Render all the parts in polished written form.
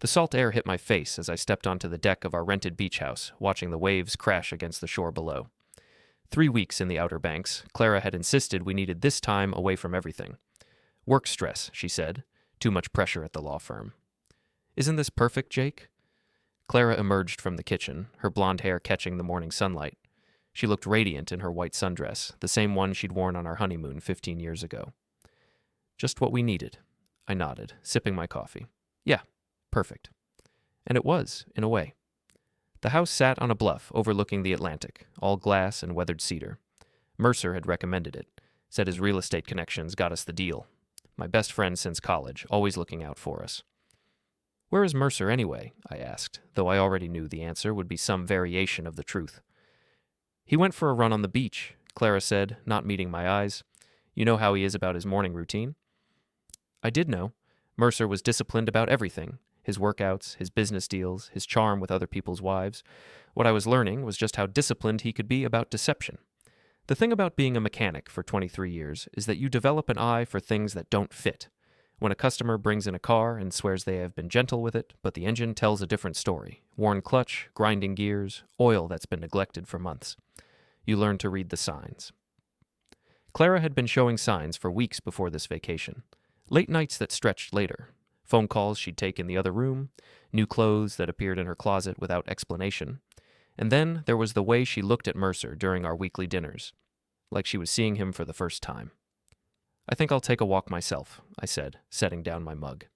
The salt air hit my face as I stepped onto the deck of our rented beach house, watching the waves crash against the shore below. 3 weeks in the Outer Banks, Clara had insisted we needed this time away from everything. Work stress, she said. Too much pressure at the law firm. Isn't this perfect, Jake? Clara emerged from the kitchen, her blonde hair catching the morning sunlight. She looked radiant in her white sundress, the same one she'd worn on our honeymoon 15 years ago. Just what we needed. I nodded, sipping my coffee. Yeah, perfect. And it was, in a way. The house sat on a bluff overlooking the Atlantic, all glass and weathered cedar. Mercer had recommended it, said his real estate connections got us the deal. My best friend since college, always looking out for us. Where is Mercer anyway? I asked, though I already knew the answer would be some variation of the truth. He went for a run on the beach, Clara said, not meeting my eyes. You know how he is about his morning routine? I did know. Mercer was disciplined about everything. His workouts, his business deals, his charm with other people's wives. What I was learning was just how disciplined he could be about deception. The thing about being a mechanic for 23 years is that you develop an eye for things that don't fit. When a customer brings in a car and swears they have been gentle with it, but the engine tells a different story. Worn clutch, grinding gears, oil that's been neglected for months. You learn to read the signs. Clara had been showing signs for weeks before this vacation. Late nights that stretched later. Phone calls she'd take in the other room, new clothes that appeared in her closet without explanation. And then there was the way she looked at Mercer during our weekly dinners, like she was seeing him for the first time. I think I'll take a walk myself, I said, setting down my mug.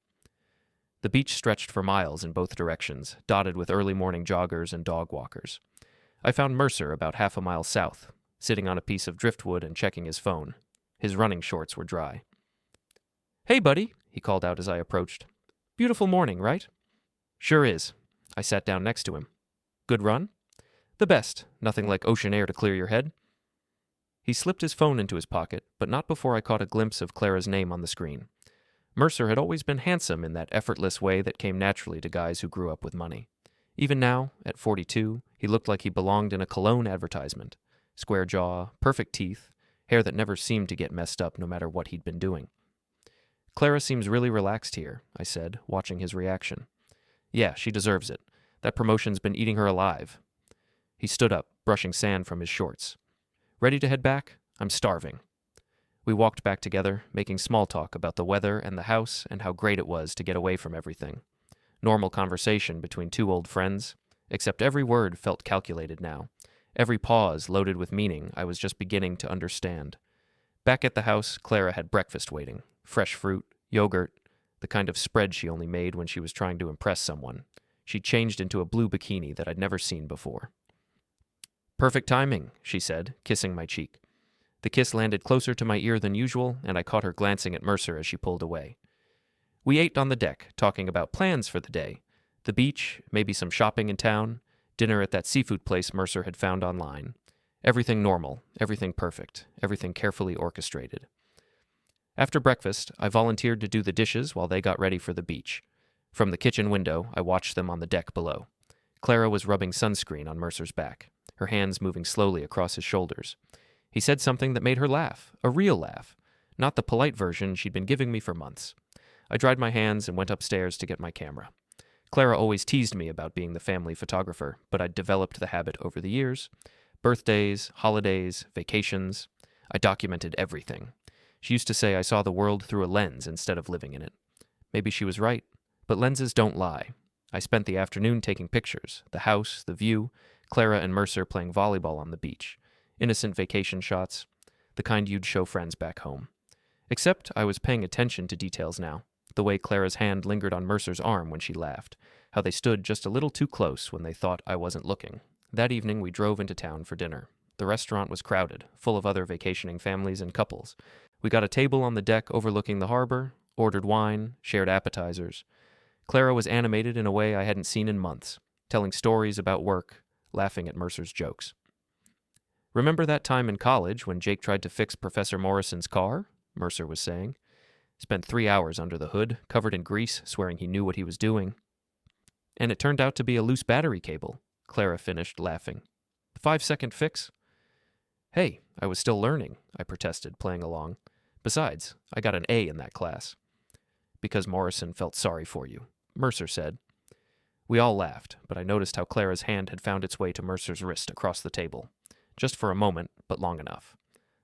The beach stretched for miles in both directions, dotted with early morning joggers and dog walkers. I found Mercer about half a mile south, sitting on a piece of driftwood and checking his phone. His running shorts were dry. Hey, buddy, he called out as I approached. Beautiful morning, right? Sure is. I sat down next to him. Good run? The best. Nothing like ocean air to clear your head. He slipped his phone into his pocket, but not before I caught a glimpse of Clara's name on the screen. Mercer had always been handsome in that effortless way that came naturally to guys who grew up with money. Even now, at 42, he looked like he belonged in a cologne advertisement. Square jaw, perfect teeth, hair that never seemed to get messed up no matter what he'd been doing. Clara seems really relaxed here, I said, watching his reaction. Yeah, she deserves it. That promotion's been eating her alive. He stood up, brushing sand from his shorts. Ready to head back? I'm starving. We walked back together, making small talk about the weather and the house and how great it was to get away from everything. Normal conversation between two old friends, except every word felt calculated now. Every pause loaded with meaning I was just beginning to understand. Back at the house, Clara had breakfast waiting. Fresh fruit, yogurt, the kind of spread she only made when she was trying to impress someone. She changed into a blue bikini that I'd never seen before. Perfect timing, she said, kissing my cheek. The kiss landed closer to my ear than usual, and I caught her glancing at Mercer as she pulled away. We ate on the deck, talking about plans for the day. The beach, maybe some shopping in town, dinner at that seafood place Mercer had found online. Everything normal, everything perfect, everything carefully orchestrated. After breakfast, I volunteered to do the dishes while they got ready for the beach. From the kitchen window, I watched them on the deck below. Clara was rubbing sunscreen on Mercer's back, her hands moving slowly across his shoulders. He said something that made her laugh, a real laugh, not the polite version she'd been giving me for months. I dried my hands and went upstairs to get my camera. Clara always teased me about being the family photographer, but I'd developed the habit over the years. Birthdays, holidays, vacations. I documented everything. She used to say I saw the world through a lens instead of living in it. Maybe she was right, but lenses don't lie. I spent the afternoon taking pictures, the house, the view, Clara and Mercer playing volleyball on the beach. Innocent vacation shots, the kind you'd show friends back home. Except I was paying attention to details now, the way Clara's hand lingered on Mercer's arm when she laughed, how they stood just a little too close when they thought I wasn't looking. That evening we drove into town for dinner. The restaurant was crowded, full of other vacationing families and couples. We got a table on the deck overlooking the harbor, ordered wine, shared appetizers. Clara was animated in a way I hadn't seen in months, telling stories about work, laughing at Mercer's jokes. Remember that time in college when Jake tried to fix Professor Morrison's car? Mercer was saying. Spent 3 hours under the hood, covered in grease, swearing he knew what he was doing. And it turned out to be a loose battery cable, Clara finished, laughing. 5-second fix? Hey, I was still learning, I protested, playing along. Besides, I got an A in that class. Because Morrison felt sorry for you, Mercer said. We all laughed, but I noticed how Clara's hand had found its way to Mercer's wrist across the table. Just for a moment, but long enough.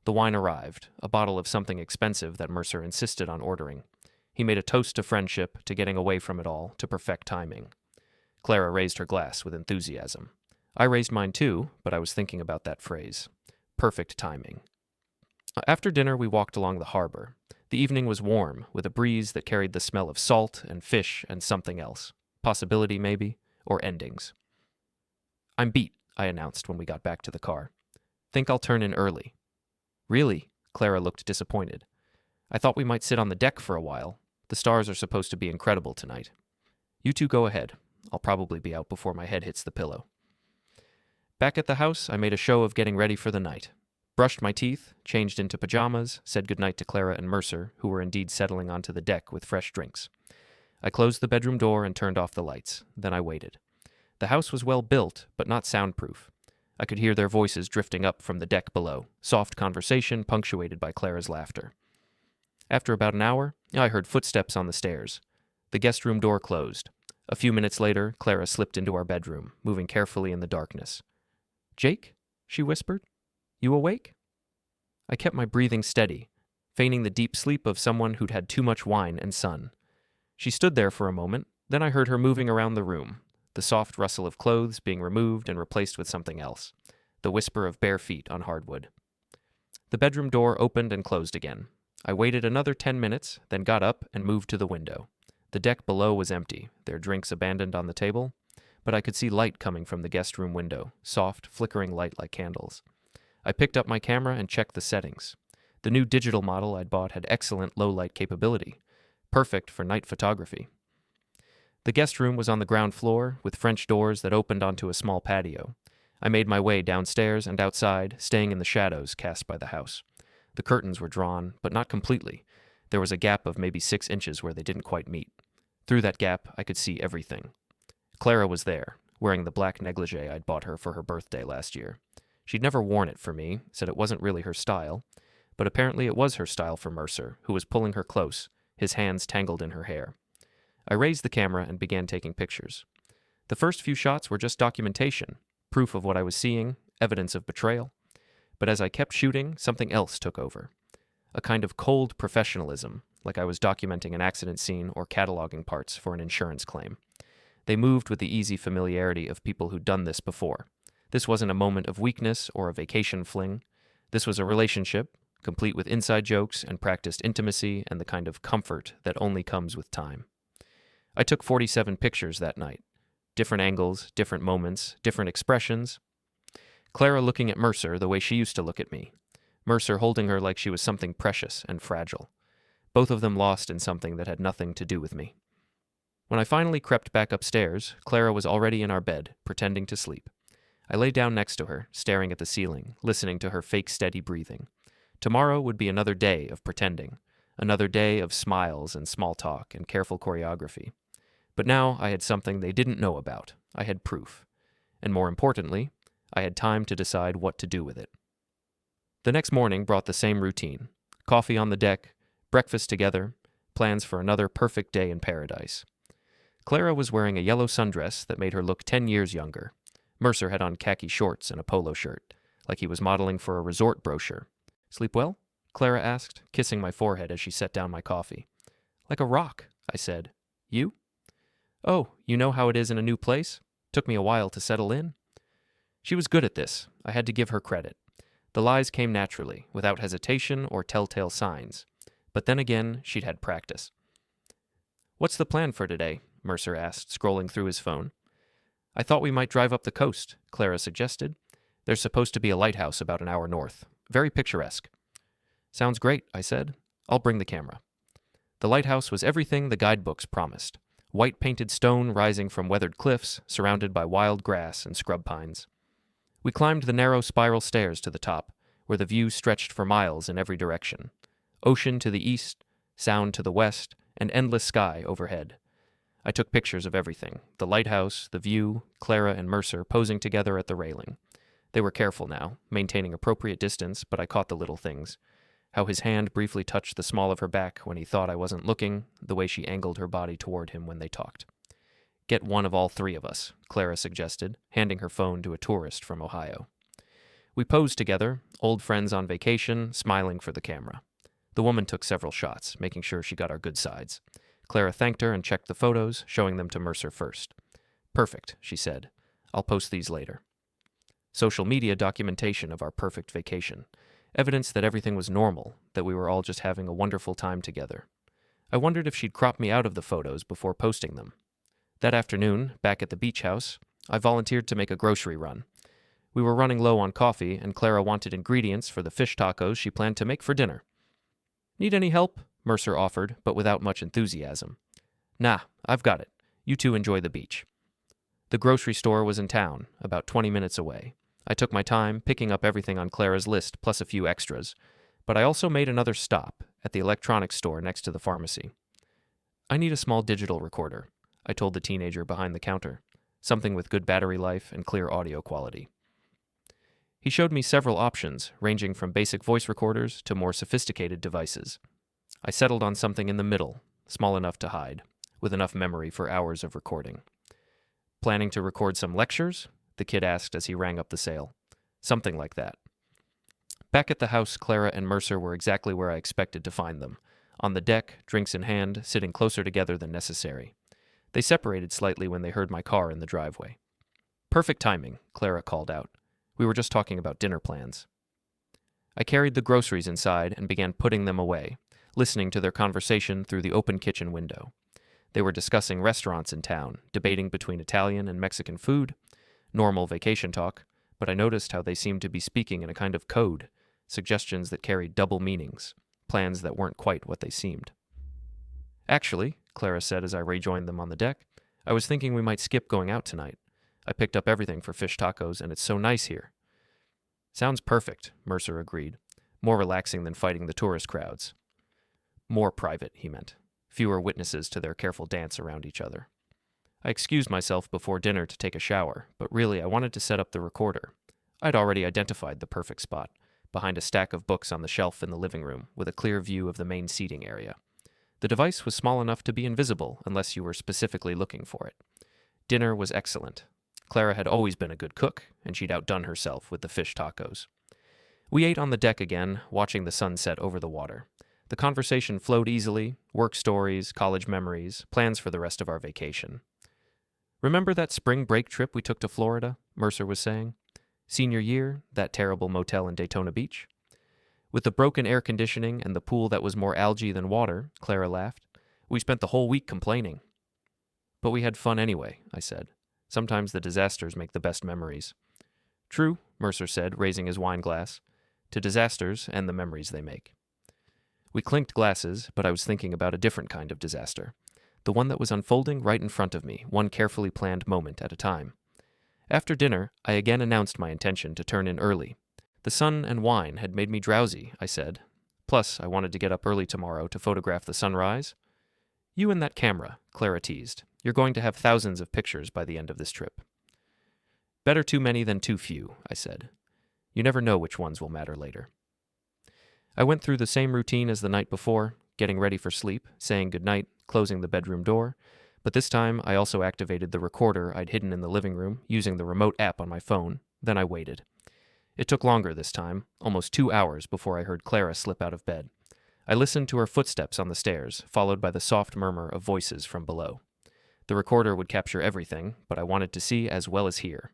The wine arrived, a bottle of something expensive that Mercer insisted on ordering. He made a toast to friendship, to getting away from it all, to perfect timing. Clara raised her glass with enthusiasm. I raised mine too, but I was thinking about that phrase. Perfect timing. After dinner, we walked along the harbor. The evening was warm, with a breeze that carried the smell of salt and fish and something else. Possibility, maybe, or endings. "I'm beat," I announced when we got back to the car. "Think I'll turn in early." "Really?" Clara looked disappointed. "I thought we might sit on the deck for a while. The stars are supposed to be incredible tonight." "You two go ahead. I'll probably be out before my head hits the pillow." Back at the house, I made a show of getting ready for the night. Brushed my teeth, changed into pajamas, said goodnight to Clara and Mercer, who were indeed settling onto the deck with fresh drinks. I closed the bedroom door and turned off the lights. Then I waited. The house was well built, but not soundproof. I could hear their voices drifting up from the deck below, soft conversation punctuated by Clara's laughter. After about an hour, I heard footsteps on the stairs. The guest room door closed. A few minutes later, Clara slipped into our bedroom, moving carefully in the darkness. "Jake?" she whispered. "You awake?" I kept my breathing steady, feigning the deep sleep of someone who'd had too much wine and sun. She stood there for a moment, then I heard her moving around the room, the soft rustle of clothes being removed and replaced with something else, the whisper of bare feet on hardwood. The bedroom door opened and closed again. I waited another 10 minutes, then got up and moved to the window. The deck below was empty, their drinks abandoned on the table, but I could see light coming from the guest room window, soft, flickering light like candles. I picked up my camera and checked the settings. The new digital model I'd bought had excellent low-light capability, perfect for night photography. The guest room was on the ground floor, with French doors that opened onto a small patio. I made my way downstairs and outside, staying in the shadows cast by the house. The curtains were drawn, but not completely. There was a gap of maybe 6 inches where they didn't quite meet. Through that gap, I could see everything. Clara was there, wearing the black negligee I'd bought her for her birthday last year. She'd never worn it for me, said it wasn't really her style, but apparently it was her style for Mercer, who was pulling her close, his hands tangled in her hair. I raised the camera and began taking pictures. The first few shots were just documentation, proof of what I was seeing, evidence of betrayal. But as I kept shooting, something else took over. A kind of cold professionalism, like I was documenting an accident scene or cataloging parts for an insurance claim. They moved with the easy familiarity of people who'd done this before. This wasn't a moment of weakness or a vacation fling. This was a relationship, complete with inside jokes and practiced intimacy and the kind of comfort that only comes with time. I took 47 pictures that night. Different angles, different moments, different expressions. Clara looking at Mercer the way she used to look at me. Mercer holding her like she was something precious and fragile. Both of them lost in something that had nothing to do with me. When I finally crept back upstairs, Clara was already in our bed, pretending to sleep. I lay down next to her, staring at the ceiling, listening to her fake steady breathing. Tomorrow would be another day of pretending, another day of smiles and small talk and careful choreography. But now I had something they didn't know about. I had proof. And more importantly, I had time to decide what to do with it. The next morning brought the same routine. Coffee on the deck, breakfast together, plans for another perfect day in paradise. Clara was wearing a yellow sundress that made her look 10 years younger. Mercer had on khaki shorts and a polo shirt, like he was modeling for a resort brochure. "Sleep well?" Clara asked, kissing my forehead as she set down my coffee. "Like a rock," I said. "You?" "Oh, you know how it is in a new place? Took me a while to settle in." She was good at this. I had to give her credit. The lies came naturally, without hesitation or telltale signs. But then again, she'd had practice. "What's the plan for today?" Mercer asked, scrolling through his phone. "I thought we might drive up the coast," Clara suggested. "There's supposed to be a lighthouse about an hour north. Very picturesque." "Sounds great," I said. "I'll bring the camera." The lighthouse was everything the guidebooks promised. White painted stone rising from weathered cliffs, surrounded by wild grass and scrub pines. We climbed the narrow spiral stairs to the top, where the view stretched for miles in every direction. Ocean to the east, sound to the west, and endless sky overhead. I took pictures of everything, the lighthouse, the view, Clara and Mercer posing together at the railing. They were careful now, maintaining appropriate distance, but I caught the little things. How his hand briefly touched the small of her back when he thought I wasn't looking, the way she angled her body toward him when they talked. Get one of all three of us, Clara suggested, handing her phone to a tourist from Ohio. We posed together, old friends on vacation, smiling for the camera. The woman took several shots, making sure she got our good sides. Clara thanked her and checked the photos, showing them to Mercer first. Perfect, she said. I'll post these later. Social media documentation of our perfect vacation. Evidence that everything was normal, that we were all just having a wonderful time together. I wondered if she'd crop me out of the photos before posting them. That afternoon, back at the beach house, I volunteered to make a grocery run. We were running low on coffee, and Clara wanted ingredients for the fish tacos she planned to make for dinner. Need any help? Mercer offered, but without much enthusiasm. Nah, I've got it. You two enjoy the beach. The grocery store was in town, about 20 minutes away. I took my time, picking up everything on Clara's list, plus a few extras. But I also made another stop, at the electronics store next to the pharmacy. I need a small digital recorder, I told the teenager behind the counter. Something with good battery life and clear audio quality. He showed me several options, ranging from basic voice recorders to more sophisticated devices. I settled on something in the middle, small enough to hide, with enough memory for hours of recording. Planning to record some lectures? The kid asked as he rang up the sale. Something like that. Back at the house, Clara and Mercer were exactly where I expected to find them. On the deck, drinks in hand, sitting closer together than necessary. They separated slightly when they heard my car in the driveway. Perfect timing, Clara called out. We were just talking about dinner plans. I carried the groceries inside and began putting them away, listening to their conversation through the open kitchen window. They were discussing restaurants in town, debating between Italian and Mexican food, normal vacation talk, but I noticed how they seemed to be speaking in a kind of code, suggestions that carried double meanings, plans that weren't quite what they seemed. Actually, Clara said as I rejoined them on the deck, I was thinking we might skip going out tonight. I picked up everything for fish tacos, and it's so nice here. Sounds perfect, Mercer agreed. More relaxing than fighting the tourist crowds. More private, he meant. Fewer witnesses to their careful dance around each other. I excused myself before dinner to take a shower, but really I wanted to set up the recorder. I'd already identified the perfect spot, behind a stack of books on the shelf in the living room, with a clear view of the main seating area. The device was small enough to be invisible unless you were specifically looking for it. Dinner was excellent. Clara had always been a good cook, and she'd outdone herself with the fish tacos. We ate on the deck again, watching the sunset over the water. The conversation flowed easily, work stories, college memories, plans for the rest of our vacation. Remember that spring break trip we took to Florida? Mercer was saying. Senior year, that terrible motel in Daytona Beach? With the broken air conditioning and the pool that was more algae than water, Clara laughed. We spent the whole week complaining. But we had fun anyway, I said. Sometimes the disasters make the best memories. True, Mercer said, raising his wine glass. To disasters and the memories they make. We clinked glasses, but I was thinking about a different kind of disaster. The one that was unfolding right in front of me, one carefully planned moment at a time. After dinner, I again announced my intention to turn in early. The sun and wine had made me drowsy, I said. Plus, I wanted to get up early tomorrow to photograph the sunrise. You and that camera, Clara teased. You're going to have thousands of pictures by the end of this trip. Better too many than too few, I said. You never know which ones will matter later. I went through the same routine as the night before, getting ready for sleep, saying goodnight, closing the bedroom door, but this time I also activated the recorder I'd hidden in the living room, using the remote app on my phone. Then I waited. It took longer this time, almost 2 hours before I heard Clara slip out of bed. I listened to her footsteps on the stairs, followed by the soft murmur of voices from below. The recorder would capture everything, but I wanted to see as well as hear.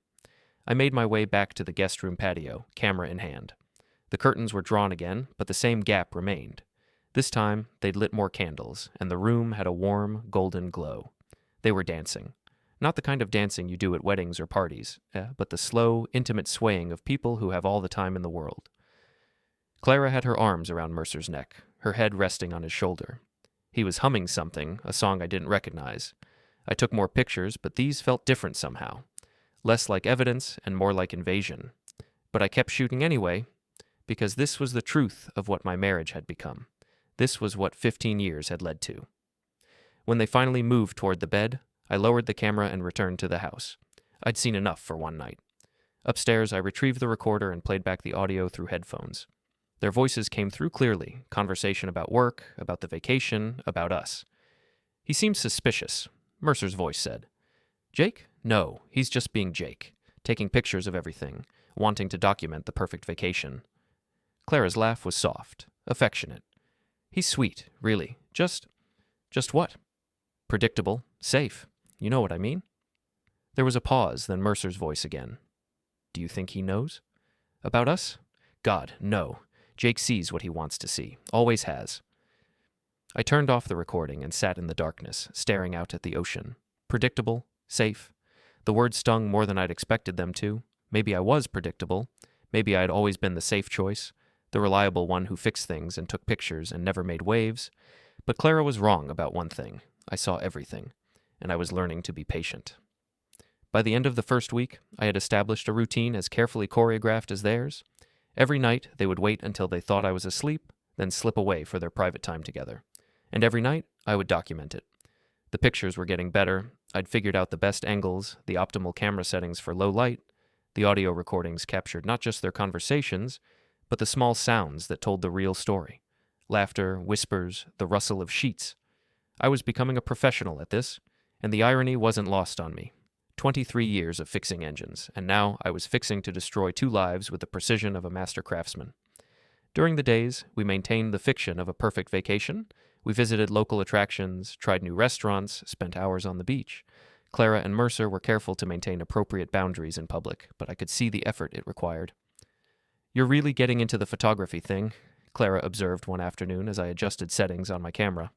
I made my way back to the guest room patio, camera in hand. The curtains were drawn again, but the same gap remained. This time, they'd lit more candles, and the room had a warm, golden glow. They were dancing. Not the kind of dancing you do at weddings or parties, but the slow, intimate swaying of people who have all the time in the world. Clara had her arms around Mercer's neck, her head resting on his shoulder. He was humming something, a song I didn't recognize. I took more pictures, but these felt different somehow. Less like evidence and more like invasion. But I kept shooting anyway, because this was the truth of what my marriage had become. This was what 15 years had led to. When they finally moved toward the bed, I lowered the camera and returned to the house. I'd seen enough for one night. Upstairs, I retrieved the recorder and played back the audio through headphones. Their voices came through clearly, conversation about work, about the vacation, about us. He seemed suspicious, Mercer's voice said. Jake? No, he's just being Jake, taking pictures of everything, wanting to document the perfect vacation. Clara's laugh was soft, affectionate. He's sweet, really. Just what? Predictable, safe. You know what I mean? There was a pause, then Mercer's voice again. Do you think he knows? About us? God, no. Jake sees what he wants to see. Always has. I turned off the recording and sat in the darkness, staring out at the ocean. Predictable, safe. The words stung more than I'd expected them to. Maybe I was predictable. Maybe I'd always been the safe choice, the reliable one who fixed things and took pictures and never made waves. But Clara was wrong about one thing. I saw everything, and I was learning to be patient. By the end of the first week, I had established a routine as carefully choreographed as theirs. Every night, they would wait until they thought I was asleep, then slip away for their private time together. And every night, I would document it. The pictures were getting better. I'd figured out the best angles, the optimal camera settings for low light. The audio recordings captured not just their conversations, but the small sounds that told the real story. Laughter, whispers, the rustle of sheets. I was becoming a professional at this, and the irony wasn't lost on me. 23 years of fixing engines, and now I was fixing to destroy 2 lives with the precision of a master craftsman. During the days, we maintained the fiction of a perfect vacation. We visited local attractions, tried new restaurants, spent hours on the beach. Clara and Mercer were careful to maintain appropriate boundaries in public, but I could see the effort it required. You're really getting into the photography thing, Clara observed one afternoon as I adjusted settings on my camera.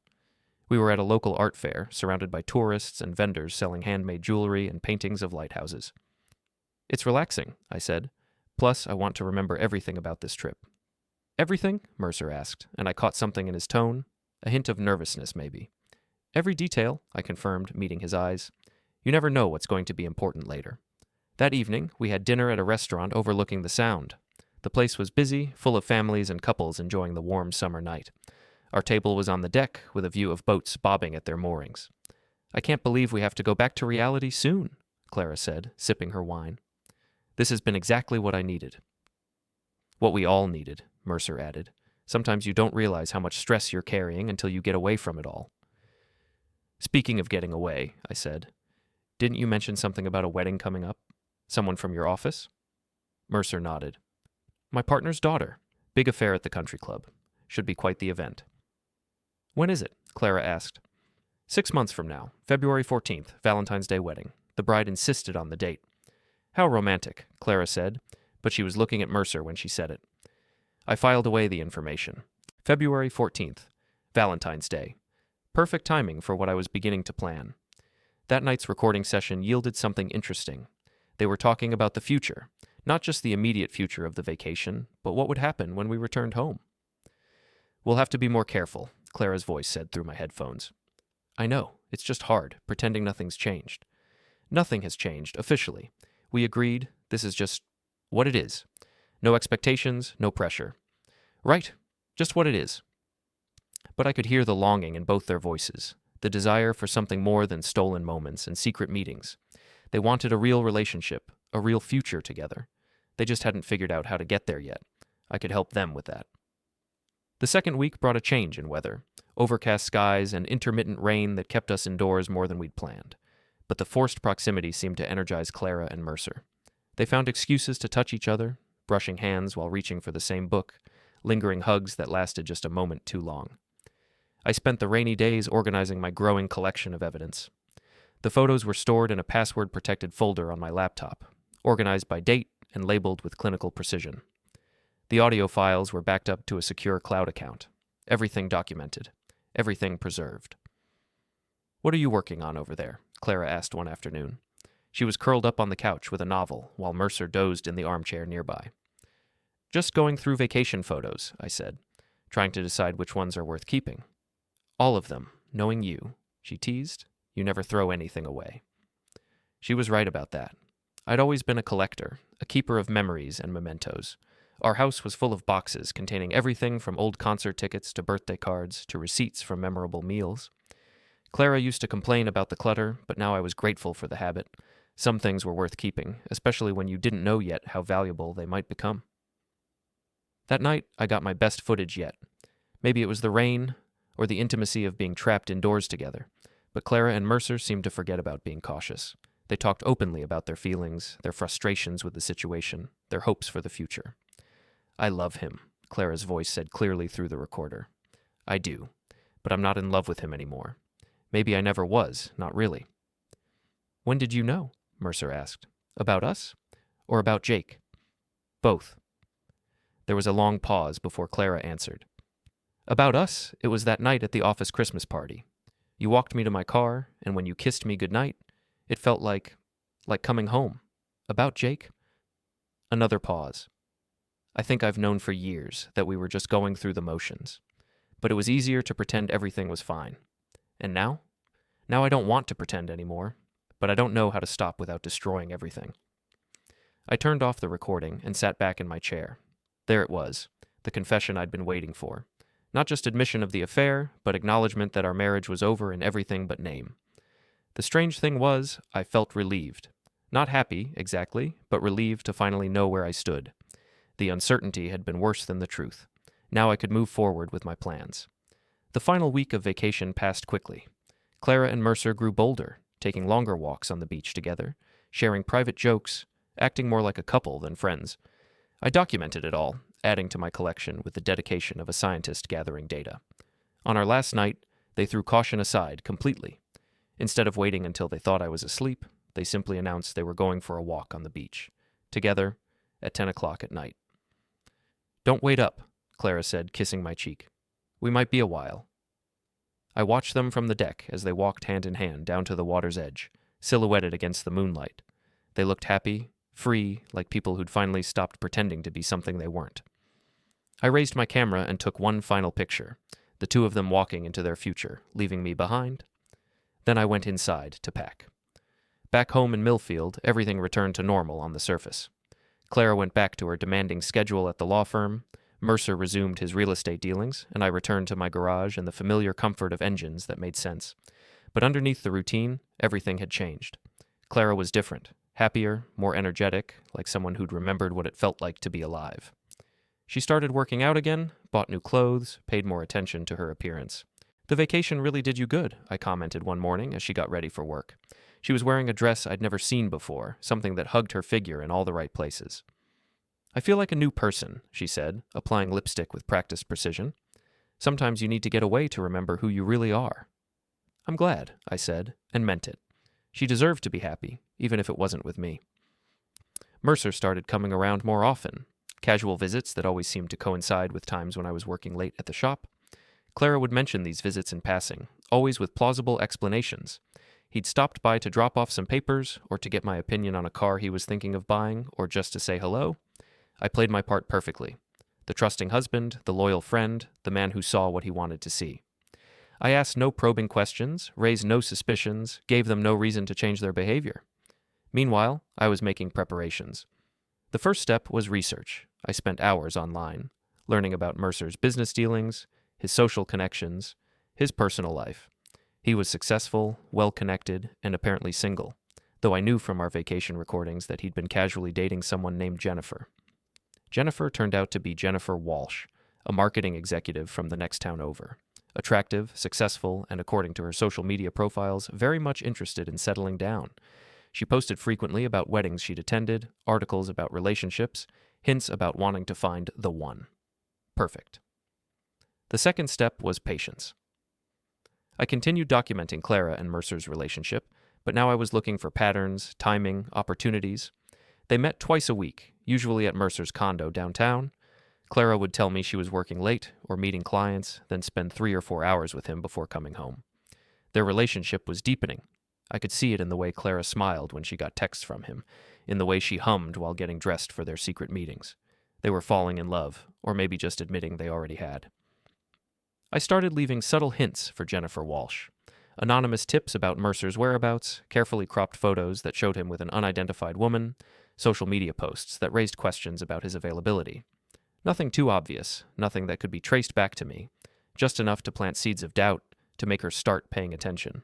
We were at a local art fair, surrounded by tourists and vendors selling handmade jewelry and paintings of lighthouses. It's relaxing, I said. Plus, I want to remember everything about this trip. Everything? Mercer asked, and I caught something in his tone, a hint of nervousness maybe. Every detail, I confirmed, meeting his eyes. You never know what's going to be important later. That evening, we had dinner at a restaurant overlooking the Sound. The place was busy, full of families and couples enjoying the warm summer night. Our table was on the deck, with a view of boats bobbing at their moorings. I can't believe we have to go back to reality soon, Clara said, sipping her wine. This has been exactly what I needed. What we all needed, Mercer added. Sometimes you don't realize how much stress you're carrying until you get away from it all. Speaking of getting away, I said, didn't you mention something about a wedding coming up? Someone from your office? Mercer nodded. My partner's daughter. Big affair at the country club. Should be quite the event. When is it? Clara asked. 6 months from now, February 14th, Valentine's Day wedding. The bride insisted on the date. How romantic, Clara said, but she was looking at Mercer when she said it. I filed away the information. February 14th, Valentine's Day. Perfect timing for what I was beginning to plan. That night's recording session yielded something interesting. They were talking about the future, not just the immediate future of the vacation, but what would happen when we returned home. We'll have to be more careful, Clara's voice said through my headphones. I know, it's just hard, pretending nothing's changed. Nothing has changed, officially. We agreed, this is just what it is. No expectations, no pressure. Right, just what it is. But I could hear the longing in both their voices, the desire for something more than stolen moments and secret meetings. They wanted a real relationship, a real future together. They just hadn't figured out how to get there yet. I could help them with that. The second week brought a change in weather, overcast skies and intermittent rain that kept us indoors more than we'd planned. But the forced proximity seemed to energize Clara and Mercer. They found excuses to touch each other, brushing hands while reaching for the same book, lingering hugs that lasted just a moment too long. I spent the rainy days organizing my growing collection of evidence. The photos were stored in a password-protected folder on my laptop, organized by date and labeled with clinical precision. The audio files were backed up to a secure cloud account. Everything documented. Everything preserved. What are you working on over there? Clara asked one afternoon. She was curled up on the couch with a novel, while Mercer dozed in the armchair nearby. Just going through vacation photos, I said, trying to decide which ones are worth keeping. All of them, knowing you, she teased. You never throw anything away. She was right about that. I'd always been a collector, a keeper of memories and mementos. Our house was full of boxes containing everything from old concert tickets to birthday cards to receipts from memorable meals. Clara used to complain about the clutter, but now I was grateful for the habit. Some things were worth keeping, especially when you didn't know yet how valuable they might become. That night, I got my best footage yet. Maybe it was the rain, or the intimacy of being trapped indoors together. But Clara and Mercer seemed to forget about being cautious. They talked openly about their feelings, their frustrations with the situation, their hopes for the future. "I love him," Clara's voice said clearly through the recorder. "I do, but I'm not in love with him anymore. Maybe I never was, not really." "When did you know?" Mercer asked. "About us? Or about Jake?" "Both." There was a long pause before Clara answered. "About us, it was that night at the office Christmas party. You walked me to my car, and when you kissed me goodnight, it felt like coming home. About Jake?" Another pause. "I think I've known for years that we were just going through the motions. But it was easier to pretend everything was fine. And now? Now I don't want to pretend anymore, but I don't know how to stop without destroying everything." I turned off the recording and sat back in my chair. There it was, the confession I'd been waiting for. Not just admission of the affair, but acknowledgement that our marriage was over in everything but name. The strange thing was, I felt relieved. Not happy, exactly, but relieved to finally know where I stood. The uncertainty had been worse than the truth. Now I could move forward with my plans. The final week of vacation passed quickly. Clara and Mercer grew bolder, taking longer walks on the beach together, sharing private jokes, acting more like a couple than friends. I documented it all, adding to my collection with the dedication of a scientist gathering data. On our last night, they threw caution aside completely. Instead of waiting until they thought I was asleep, they simply announced they were going for a walk on the beach, together, at 10 o'clock at night. "Don't wait up," Clara said, kissing my cheek. "We might be a while." I watched them from the deck as they walked hand in hand down to the water's edge, silhouetted against the moonlight. They looked happy, free, like people who'd finally stopped pretending to be something they weren't. I raised my camera and took one final picture, the two of them walking into their future, leaving me behind. Then I went inside to pack. Back home in Millfield, everything returned to normal on the surface. Clara went back to her demanding schedule at the law firm, Mercer resumed his real estate dealings, and I returned to my garage and the familiar comfort of engines that made sense. But underneath the routine, everything had changed. Clara was different, happier, more energetic, like someone who'd remembered what it felt like to be alive. She started working out again, bought new clothes, paid more attention to her appearance. "The vacation really did you good," I commented one morning as she got ready for work. She was wearing a dress I'd never seen before, something that hugged her figure in all the right places. "I feel like a new person," she said, applying lipstick with practiced precision. "Sometimes you need to get away to remember who you really are." "I'm glad," I said, and meant it. She deserved to be happy, even if it wasn't with me. Mercer started coming around more often, casual visits that always seemed to coincide with times when I was working late at the shop. Clara would mention these visits in passing, always with plausible explanations. He'd stopped by to drop off some papers, or to get my opinion on a car he was thinking of buying, or just to say hello. I played my part perfectly. The trusting husband, the loyal friend, the man who saw what he wanted to see. I asked no probing questions, raised no suspicions, gave them no reason to change their behavior. Meanwhile, I was making preparations. The first step was research. I spent hours online, learning about Mercer's business dealings, his social connections, his personal life. He was successful, well-connected, and apparently single, though I knew from our vacation recordings that he'd been casually dating someone named Jennifer. Jennifer turned out to be Jennifer Walsh, a marketing executive from the next town over. Attractive, successful, and according to her social media profiles, very much interested in settling down. She posted frequently about weddings she'd attended, articles about relationships, hints about wanting to find the one. Perfect. The second step was patience. I continued documenting Clara and Mercer's relationship, but now I was looking for patterns, timing, opportunities. They met twice a week, usually at Mercer's condo downtown. Clara would tell me she was working late or meeting clients, then spend 3 or 4 hours with him before coming home. Their relationship was deepening. I could see it in the way Clara smiled when she got texts from him, in the way she hummed while getting dressed for their secret meetings. They were falling in love, or maybe just admitting they already had. I started leaving subtle hints for Jennifer Walsh. Anonymous tips about Mercer's whereabouts, carefully cropped photos that showed him with an unidentified woman, social media posts that raised questions about his availability. Nothing too obvious, nothing that could be traced back to me, just enough to plant seeds of doubt, to make her start paying attention.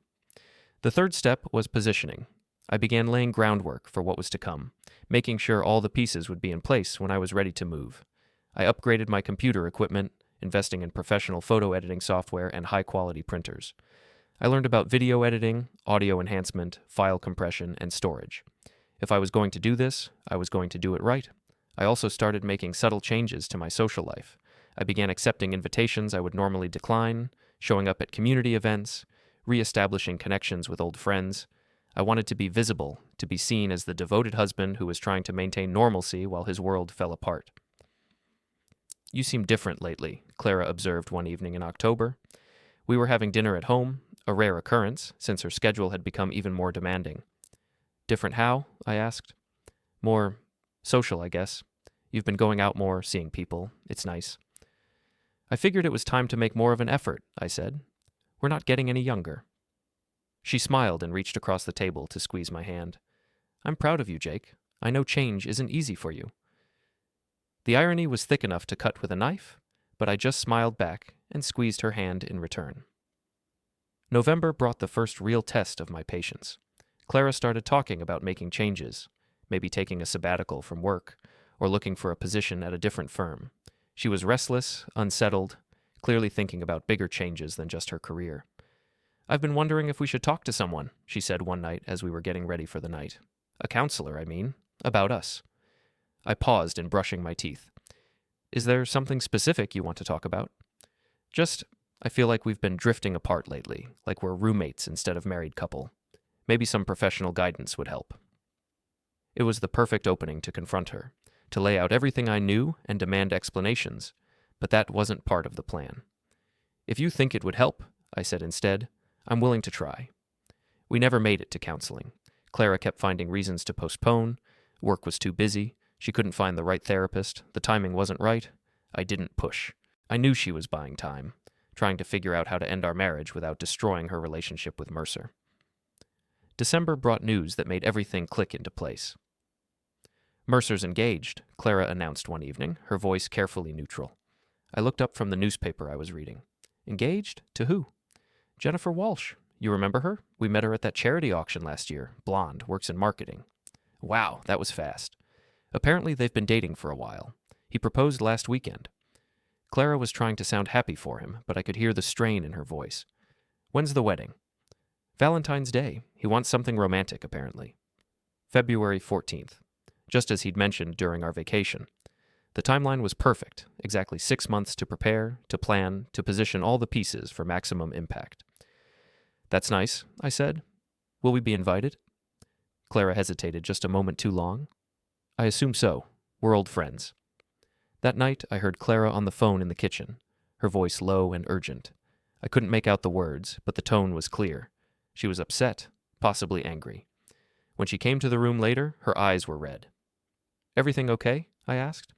The third step was positioning. I began laying groundwork for what was to come, making sure all the pieces would be in place when I was ready to move. I upgraded my computer equipment, investing in professional photo editing software and high-quality printers. I learned about video editing, audio enhancement, file compression, and storage. If I was going to do this, I was going to do it right. I also started making subtle changes to my social life. I began accepting invitations I would normally decline, showing up at community events, re-establishing connections with old friends. I wanted to be visible, to be seen as the devoted husband who was trying to maintain normalcy while his world fell apart. "You seem different lately," Clara observed one evening in October. We were having dinner at home, a rare occurrence since her schedule had become even more demanding. "Different how?" I asked. "More social, I guess. You've been going out more, seeing people. It's nice." "I figured it was time to make more of an effort," I said. "We're not getting any younger." She smiled and reached across the table to squeeze my hand. "I'm proud of you, Jake. I know change isn't easy for you." The irony was thick enough to cut with a knife, but I just smiled back and squeezed her hand in return. November brought the first real test of my patience. Clara started talking about making changes, maybe taking a sabbatical from work, or looking for a position at a different firm. She was restless, unsettled, clearly thinking about bigger changes than just her career. "I've been wondering if we should talk to someone," she said one night as we were getting ready for the night. "A counselor, I mean, about us." I paused in brushing my teeth. "Is there something specific you want to talk about?" "Just, I feel like we've been drifting apart lately, like we're roommates instead of married couple. Maybe some professional guidance would help." It was the perfect opening to confront her, to lay out everything I knew and demand explanations, but that wasn't part of the plan. "If you think it would help," I said instead, "I'm willing to try." We never made it to counseling. Clara kept finding reasons to postpone. Work was too busy. She couldn't find the right therapist. The timing wasn't right. I didn't push. I knew she was buying time, trying to figure out how to end our marriage without destroying her relationship with Mercer. December brought news that made everything click into place. "Mercer's engaged," Clara announced one evening, her voice carefully neutral. I looked up from the newspaper I was reading. "Engaged? To who?" "Jennifer Walsh. You remember her? We met her at that charity auction last year. Blonde, works in marketing." "Wow, that was fast." "Apparently they've been dating for a while. He proposed last weekend." Clara was trying to sound happy for him, but I could hear the strain in her voice. "When's the wedding?" "Valentine's Day. He wants something romantic, apparently." "February 14th, just as he'd mentioned during our vacation. The timeline was perfect, exactly 6 months to prepare, to plan, to position all the pieces for maximum impact." "That's nice," I said. "Will we be invited?" Clara hesitated just a moment too long. "I assume so. We're old friends." That night, I heard Clara on the phone in the kitchen, her voice low and urgent. I couldn't make out the words, but the tone was clear. She was upset, possibly angry. When she came to the room later, her eyes were red. "Everything okay?" I asked.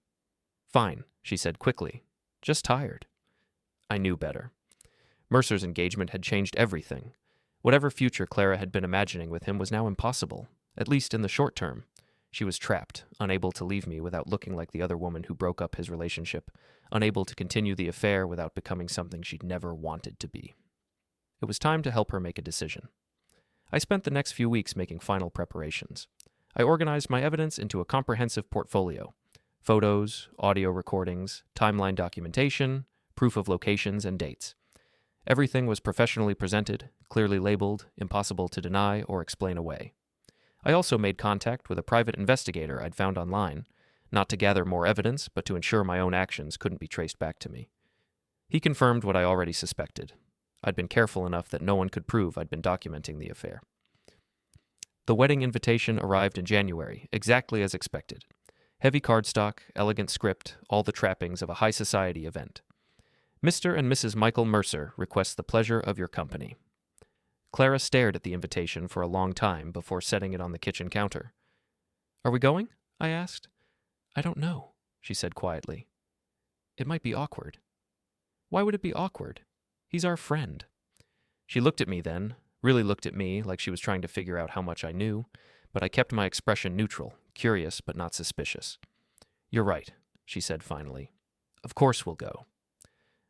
"Fine," she said quickly. "Just tired." I knew better. Mercer's engagement had changed everything. Whatever future Clara had been imagining with him was now impossible, at least in the short term. She was trapped, unable to leave me without looking like the other woman who broke up his relationship, unable to continue the affair without becoming something she'd never wanted to be. It was time to help her make a decision. I spent the next few weeks making final preparations. I organized my evidence into a comprehensive portfolio: photos, audio recordings, timeline documentation, proof of locations and dates. Everything was professionally presented, clearly labeled, impossible to deny or explain away. I also made contact with a private investigator I'd found online, not to gather more evidence, but to ensure my own actions couldn't be traced back to me. He confirmed what I already suspected. I'd been careful enough that no one could prove I'd been documenting the affair. The wedding invitation arrived in January, exactly as expected. Heavy cardstock, elegant script, all the trappings of a high society event. "Mr. and Mrs. Michael Mercer request the pleasure of your company." Clara stared at the invitation for a long time before setting it on the kitchen counter. "Are we going?" I asked. "I don't know," she said quietly. "It might be awkward." "Why would it be awkward? He's our friend." She looked at me then, really looked at me like she was trying to figure out how much I knew, but I kept my expression neutral, curious but not suspicious. "You're right," she said finally. "Of course we'll go."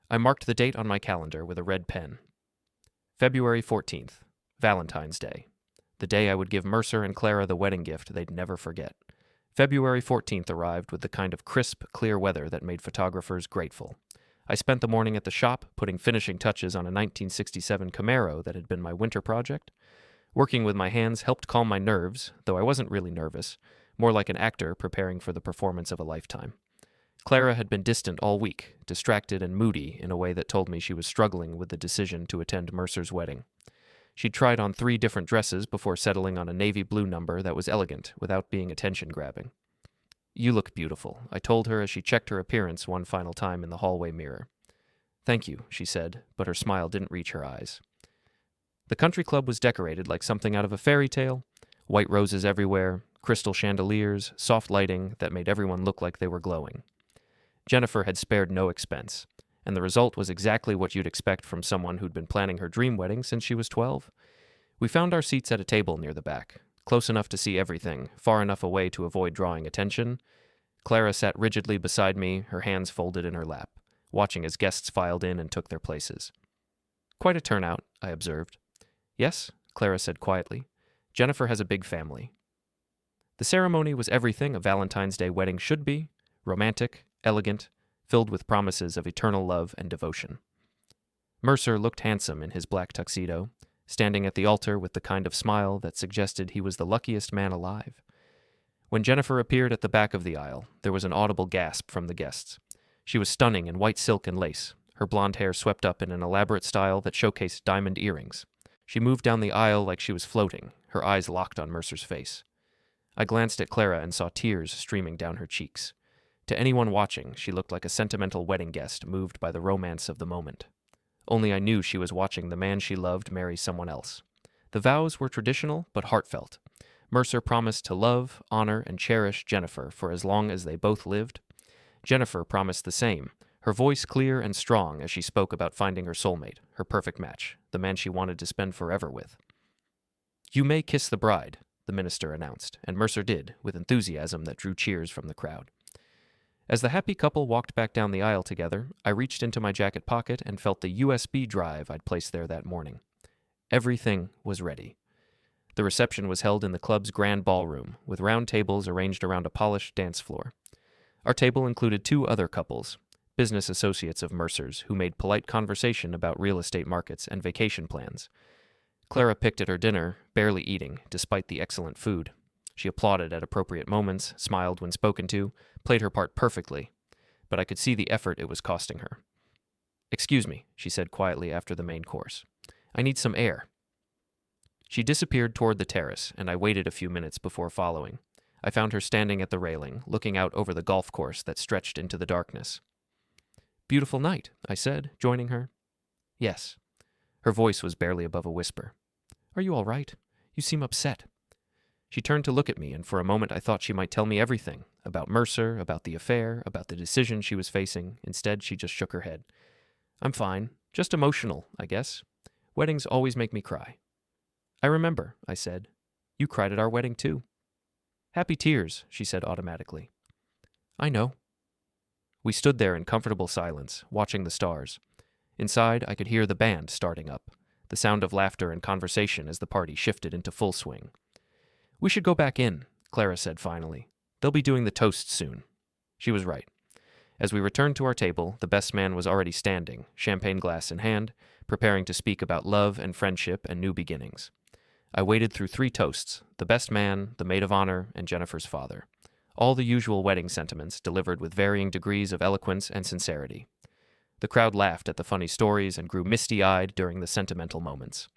I marked the date on my calendar with a red pen. February 14th, Valentine's Day. The day I would give Mercer and Clara the wedding gift they'd never forget. February 14th arrived with the kind of crisp, clear weather that made photographers grateful. I spent the morning at the shop, putting finishing touches on a 1967 Camaro that had been my winter project. Working with my hands helped calm my nerves, though I wasn't really nervous, more like an actor preparing for the performance of a lifetime. Clara had been distant all week, distracted and moody in a way that told me she was struggling with the decision to attend Mercer's wedding. She'd tried on 3 different dresses before settling on a navy blue number that was elegant without being attention-grabbing. "You look beautiful," I told her as she checked her appearance one final time in the hallway mirror. "Thank you," she said, but her smile didn't reach her eyes. The country club was decorated like something out of a fairy tale. White roses everywhere, crystal chandeliers, soft lighting that made everyone look like they were glowing. Jennifer had spared no expense, and the result was exactly what you'd expect from someone who'd been planning her dream wedding since she was 12. We found our seats at a table near the back, close enough to see everything, far enough away to avoid drawing attention. Clara sat rigidly beside me, her hands folded in her lap, watching as guests filed in and took their places. "Quite a turnout," I observed. "Yes," Clara said quietly. "Jennifer has a big family." The ceremony was everything a Valentine's Day wedding should be: romantic, elegant, filled with promises of eternal love and devotion. Mercer looked handsome in his black tuxedo, standing at the altar with the kind of smile that suggested he was the luckiest man alive. When Jennifer appeared at the back of the aisle, there was an audible gasp from the guests. She was stunning in white silk and lace, her blonde hair swept up in an elaborate style that showcased diamond earrings. She moved down the aisle like she was floating, her eyes locked on Mercer's face. I glanced at Clara and saw tears streaming down her cheeks. To anyone watching, she looked like a sentimental wedding guest moved by the romance of the moment. Only I knew she was watching the man she loved marry someone else. The vows were traditional but heartfelt. Mercer promised to love, honor, and cherish Jennifer for as long as they both lived. Jennifer promised the same, her voice clear and strong as she spoke about finding her soulmate, her perfect match, the man she wanted to spend forever with. "You may kiss the bride," the minister announced, and Mercer did, with enthusiasm that drew cheers from the crowd. As the happy couple walked back down the aisle together, I reached into my jacket pocket and felt the USB drive I'd placed there that morning. Everything was ready. The reception was held in the club's grand ballroom, with round tables arranged around a polished dance floor. Our table included 2 other couples, business associates of Mercer's, who made polite conversation about real estate markets and vacation plans. Clara picked at her dinner, barely eating, despite the excellent food. She applauded at appropriate moments, smiled when spoken to, played her part perfectly, but I could see the effort it was costing her. "Excuse me," she said quietly after the main course. "I need some air." She disappeared toward the terrace, and I waited a few minutes before following. I found her standing at the railing, looking out over the golf course that stretched into the darkness. "Beautiful night," I said, joining her. "Yes." Her voice was barely above a whisper. "Are you all right? You seem upset." She turned to look at me, and for a moment I thought she might tell me everything, about Mercer, about the affair, about the decision she was facing. Instead, she just shook her head. "I'm fine. Just emotional, I guess. Weddings always make me cry." "I remember," I said. "You cried at our wedding, too." "Happy tears," she said automatically. "I know." We stood there in comfortable silence, watching the stars. Inside, I could hear the band starting up, the sound of laughter and conversation as the party shifted into full swing. "We should go back in," Clara said finally. "They'll be doing the toast soon." She was right. As we returned to our table, the best man was already standing, champagne glass in hand, preparing to speak about love and friendship and new beginnings. I waded through 3 toasts: the best man, the maid of honor, and Jennifer's father. All the usual wedding sentiments delivered with varying degrees of eloquence and sincerity. The crowd laughed at the funny stories and grew misty-eyed during the sentimental moments.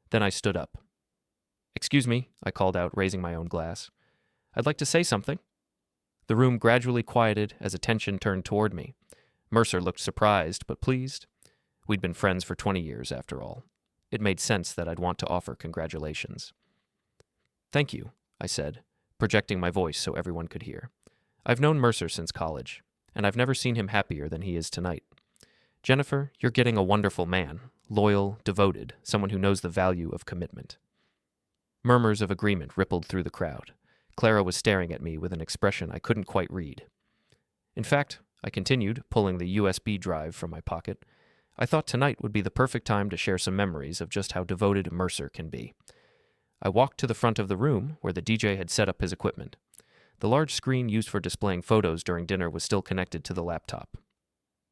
Then I stood up. "Excuse me," I called out, raising my own glass. "I'd like to say something." The room gradually quieted as attention turned toward me. Mercer looked surprised but pleased. We'd been friends for 20 years, after all. It made sense that I'd want to offer congratulations. "Thank you," I said, projecting my voice so everyone could hear. "I've known Mercer since college, and I've never seen him happier than he is tonight. Jennifer, you're getting a wonderful man, loyal, devoted, someone who knows the value of commitment." Murmurs of agreement rippled through the crowd. Clara was staring at me with an expression I couldn't quite read. "In fact," I continued, pulling the USB drive from my pocket, "I thought tonight would be the perfect time to share some memories of just how devoted Mercer can be." I walked to the front of the room, where the DJ had set up his equipment. The large screen used for displaying photos during dinner was still connected to the laptop.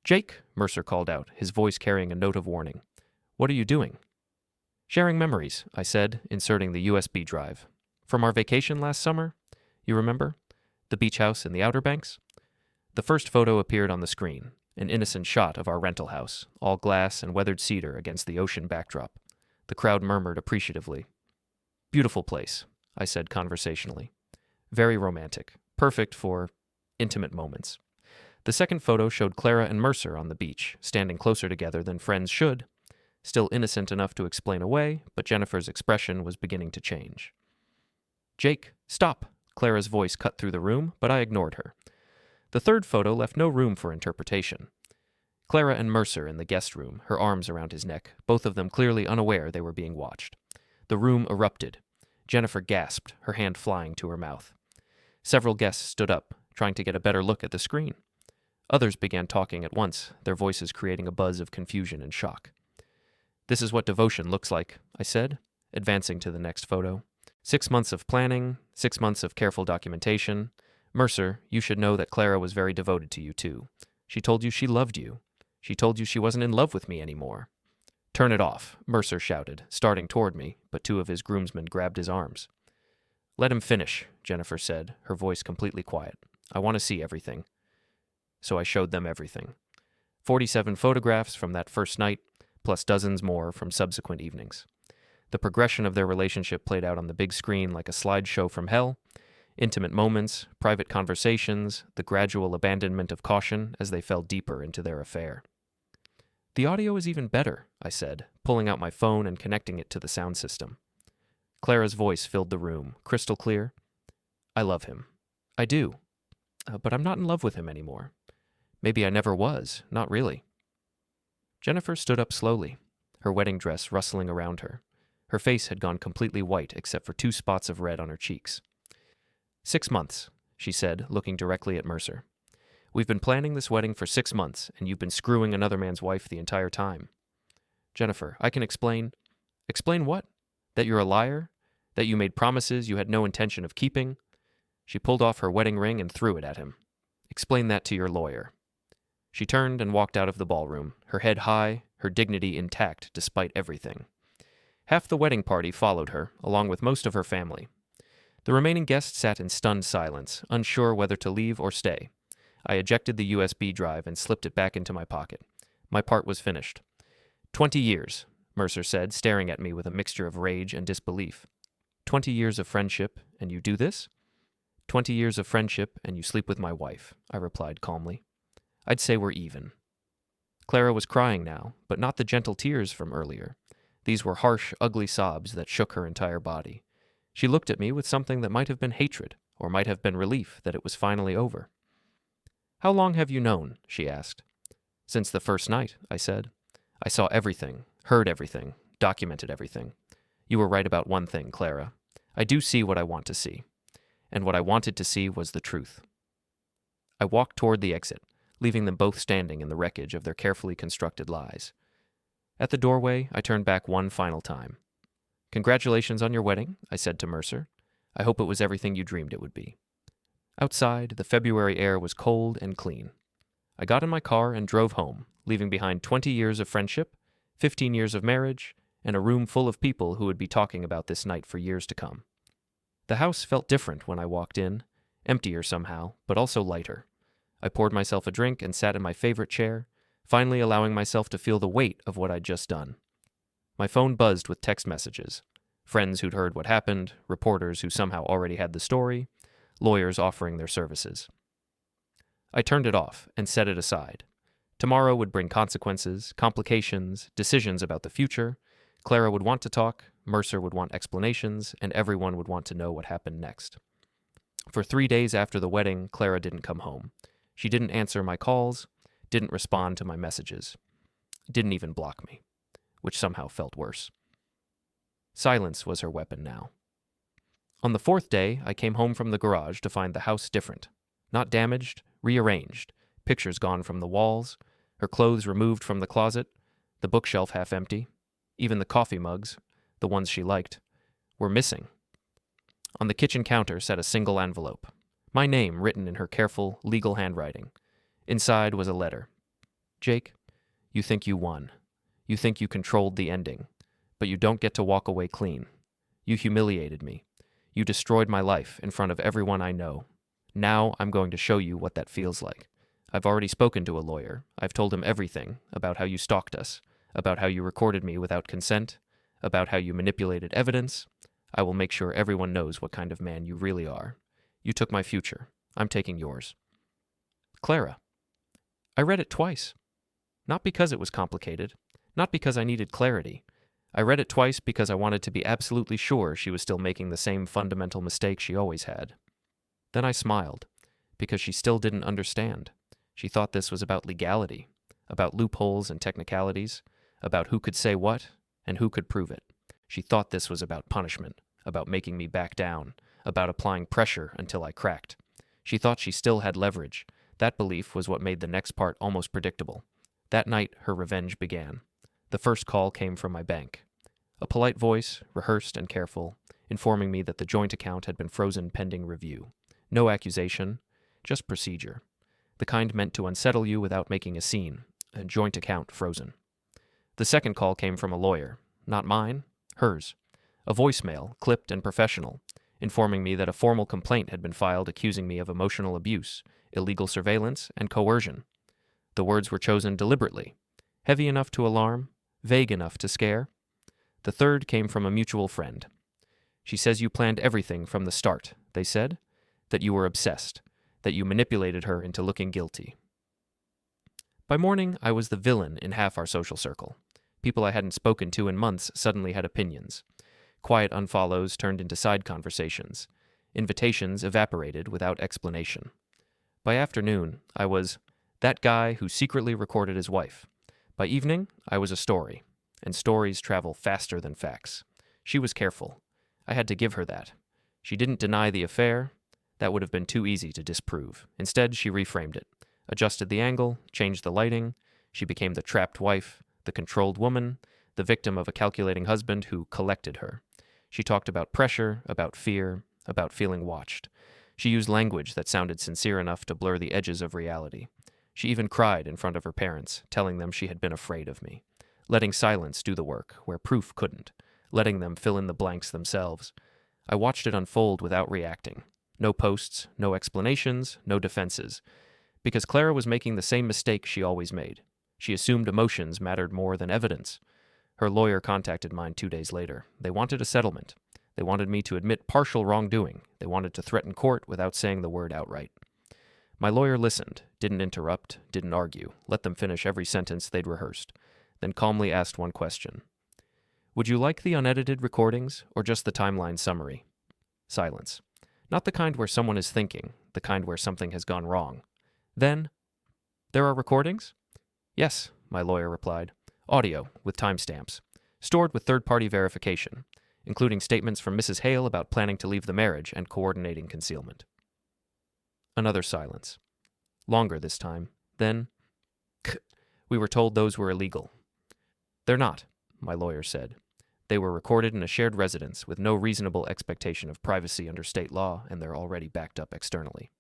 "Jake," Mercer called out, his voice carrying a note of warning. "What are you doing?" "Sharing memories," I said, inserting the USB drive. "From our vacation last summer? You remember? The beach house in the Outer Banks?" The first photo appeared on the screen, an innocent shot of our rental house, all glass and weathered cedar against the ocean backdrop. The crowd murmured appreciatively. "Beautiful place," I said conversationally. "Very romantic. Perfect for intimate moments." The second photo showed Clara and Mercer on the beach, standing closer together than friends should. Still innocent enough to explain away, but Jennifer's expression was beginning to change. "Jake, stop!" Clara's voice cut through the room, but I ignored her. The third photo left no room for interpretation. Clara and Mercer in the guest room, her arms around his neck, both of them clearly unaware they were being watched. The room erupted. Jennifer gasped, her hand flying to her mouth. Several guests stood up, trying to get a better look at the screen. Others began talking at once, their voices creating a buzz of confusion and shock. "This is what devotion looks like," I said, advancing to the next photo. 6 months of planning, 6 months of careful documentation. Mercer, you should know that Clara was very devoted to you, too. She told you she loved you. She told you she wasn't in love with me anymore. "Turn it off," Mercer shouted, starting toward me, but 2 of his groomsmen grabbed his arms. "Let him finish," Jennifer said, her voice completely quiet. "I want to see everything." So I showed them everything. 47 photographs from that first night, plus dozens more from subsequent evenings. The progression of their relationship played out on the big screen like a slideshow from hell. Intimate moments, private conversations, the gradual abandonment of caution as they fell deeper into their affair. "The audio is even better," I said, pulling out my phone and connecting it to the sound system. Clara's voice filled the room, crystal clear. "I love him. I do. But I'm not in love with him anymore. Maybe I never was, not really." Jennifer stood up slowly, her wedding dress rustling around her. Her face had gone completely white except for 2 spots of red on her cheeks. 6 months, she said, looking directly at Mercer. "We've been planning this wedding for 6 months, and you've been screwing another man's wife the entire time." "Jennifer, I can explain." "Explain what? That you're a liar? That you made promises you had no intention of keeping?" She pulled off her wedding ring and threw it at him. "Explain that to your lawyer." She turned and walked out of the ballroom, her head high, her dignity intact despite everything. Half the wedding party followed her, along with most of her family. The remaining guests sat in stunned silence, unsure whether to leave or stay. I ejected the USB drive and slipped it back into my pocket. My part was finished. 20 years, Mercer said, staring at me with a mixture of rage and disbelief. 20 years of friendship, and you do this? 20 years of friendship, and you sleep with my wife, I replied calmly. I'd say we're even. Clara was crying now, but not the gentle tears from earlier. These were harsh, ugly sobs that shook her entire body. She looked at me with something that might have been hatred, or might have been relief that it was finally over. "How long have you known?" she asked. "Since the first night," I said. "I saw everything, heard everything, documented everything. You were right about one thing, Clara. I do see what I want to see. And what I wanted to see was the truth." I walked toward the exit, leaving them both standing in the wreckage of their carefully constructed lies. At the doorway, I turned back one final time. "Congratulations on your wedding," I said to Mercer. "I hope it was everything you dreamed it would be." Outside, the February air was cold and clean. I got in my car and drove home, leaving behind 20 years of friendship, 15 years of marriage, and a room full of people who would be talking about this night for years to come. The house felt different when I walked in, emptier somehow, but also lighter. I poured myself a drink and sat in my favorite chair, finally allowing myself to feel the weight of what I'd just done. My phone buzzed with text messages. Friends who'd heard what happened, reporters who somehow already had the story, lawyers offering their services. I turned it off and set it aside. Tomorrow would bring consequences, complications, decisions about the future. Clara would want to talk, Mercer would want explanations, and everyone would want to know what happened next. For 3 days after the wedding, Clara didn't come home. She didn't answer my calls, didn't respond to my messages, didn't even block me, which somehow felt worse. Silence was her weapon now. On the 4th day, I came home from the garage to find the house different. Not damaged, rearranged, pictures gone from the walls, her clothes removed from the closet, the bookshelf half empty, even the coffee mugs, the ones she liked, were missing. On the kitchen counter sat a single envelope, my name written in her careful, legal handwriting. Inside was a letter. Jake, you think you won. You think you controlled the ending. But you don't get to walk away clean. You humiliated me. You destroyed my life in front of everyone I know. Now I'm going to show you what that feels like. I've already spoken to a lawyer. I've told him everything about how you stalked us, about how you recorded me without consent, about how you manipulated evidence. I will make sure everyone knows what kind of man you really are. You took my future. I'm taking yours. Clara. I read it twice. Not because it was complicated, not because I needed clarity. I read it twice because I wanted to be absolutely sure she was still making the same fundamental mistake she always had. Then I smiled, because she still didn't understand. She thought this was about legality, about loopholes and technicalities, about who could say what and who could prove it. She thought this was about punishment, about making me back down, about applying pressure until I cracked. She thought she still had leverage. That belief was what made the next part almost predictable. That night, her revenge began. The first call came from my bank. A polite voice, rehearsed and careful, informing me that the joint account had been frozen pending review. No accusation, just procedure. The kind meant to unsettle you without making a scene. A joint account frozen. The second call came from a lawyer. Not mine, hers. A voicemail, clipped and professional, informing me that a formal complaint had been filed accusing me of emotional abuse, illegal surveillance, and coercion. The words were chosen deliberately. Heavy enough to alarm, vague enough to scare. The third came from a mutual friend. She says you planned everything from the start, they said, that you were obsessed, that you manipulated her into looking guilty. By morning, I was the villain in half our social circle. People I hadn't spoken to in months suddenly had opinions. Quiet unfollows turned into side conversations. Invitations evaporated without explanation. By afternoon, I was that guy who secretly recorded his wife. By evening, I was a story, and stories travel faster than facts. She was careful. I had to give her that. She didn't deny the affair. That would have been too easy to disprove. Instead, she reframed it, adjusted the angle, changed the lighting. She became the trapped wife, the controlled woman, the victim of a calculating husband who collected her. She talked about pressure, about fear, about feeling watched. She used language that sounded sincere enough to blur the edges of reality. She even cried in front of her parents, telling them she had been afraid of me, letting silence do the work where proof couldn't, letting them fill in the blanks themselves. I watched it unfold without reacting. No posts, no explanations, no defenses. Because Clara was making the same mistake she always made. She assumed emotions mattered more than evidence. Her lawyer contacted mine 2 days later. They wanted a settlement. They wanted me to admit partial wrongdoing. They wanted to threaten court without saying the word outright. My lawyer listened, didn't interrupt, didn't argue, let them finish every sentence they'd rehearsed, then calmly asked one question. Would you like the unedited recordings or just the timeline summary? Silence. Not the kind where someone is thinking, the kind where something has gone wrong. Then, there are recordings? Yes, my lawyer replied. Audio, with timestamps. Stored with third-party verification, including statements from Mrs. Hale about planning to leave the marriage and coordinating concealment. Another silence. Longer this time. Then, we were told those were illegal. They're not, my lawyer said. They were recorded in a shared residence with no reasonable expectation of privacy under state law, and they're already backed up externally.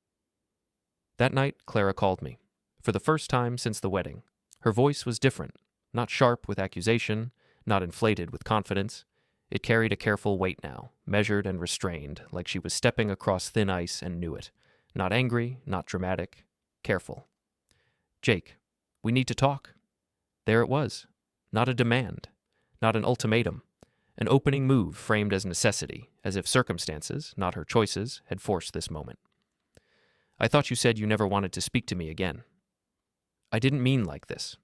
That night, Clara called me. For the first time since the wedding. Her voice was different, not sharp with accusation, not inflated with confidence. It carried a careful weight now, measured and restrained, like she was stepping across thin ice and knew it. Not angry, not dramatic, careful. Jake, we need to talk. There it was. Not a demand, not an ultimatum. An opening move framed as necessity, as if circumstances, not her choices, had forced this moment. I thought you said you never wanted to speak to me again. I didn't mean like this.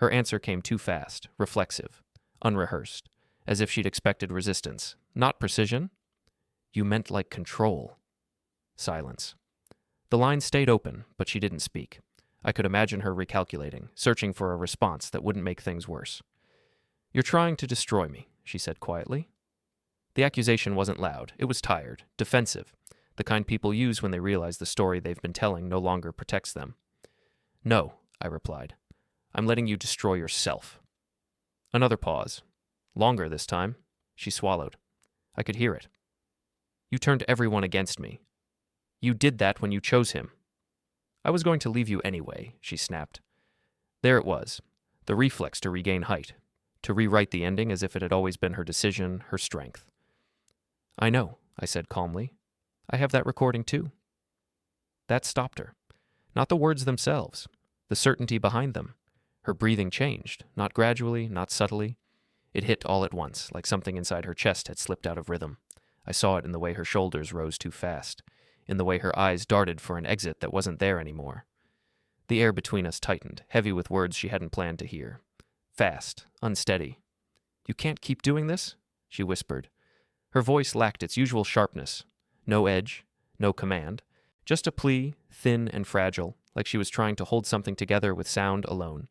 Her answer came too fast, reflexive, unrehearsed, as if she'd expected resistance, not precision. You meant like control. Silence. The line stayed open, but she didn't speak. I could imagine her recalculating, searching for a response that wouldn't make things worse. You're trying to destroy me, she said quietly. The accusation wasn't loud. It was tired, defensive, the kind people use when they realize the story they've been telling no longer protects them. No, I replied. I'm letting you destroy yourself. Another pause. Longer this time. She swallowed. I could hear it. You turned everyone against me. You did that when you chose him. I was going to leave you anyway, she snapped. There it was, the reflex to regain height, to rewrite the ending as if it had always been her decision, her strength. "I know," I said calmly. "I have that recording too." That stopped her. Not the words themselves, the certainty behind them. Her breathing changed, not gradually, not subtly. It hit all at once, like something inside her chest had slipped out of rhythm. I saw it in the way her shoulders rose too fast, in the way her eyes darted for an exit that wasn't there anymore. The air between us tightened, heavy with words she hadn't planned to hear. Fast, unsteady. "You can't keep doing this?" she whispered. Her voice lacked its usual sharpness. No edge, no command. Just a plea, thin and fragile, like she was trying to hold something together with sound alone.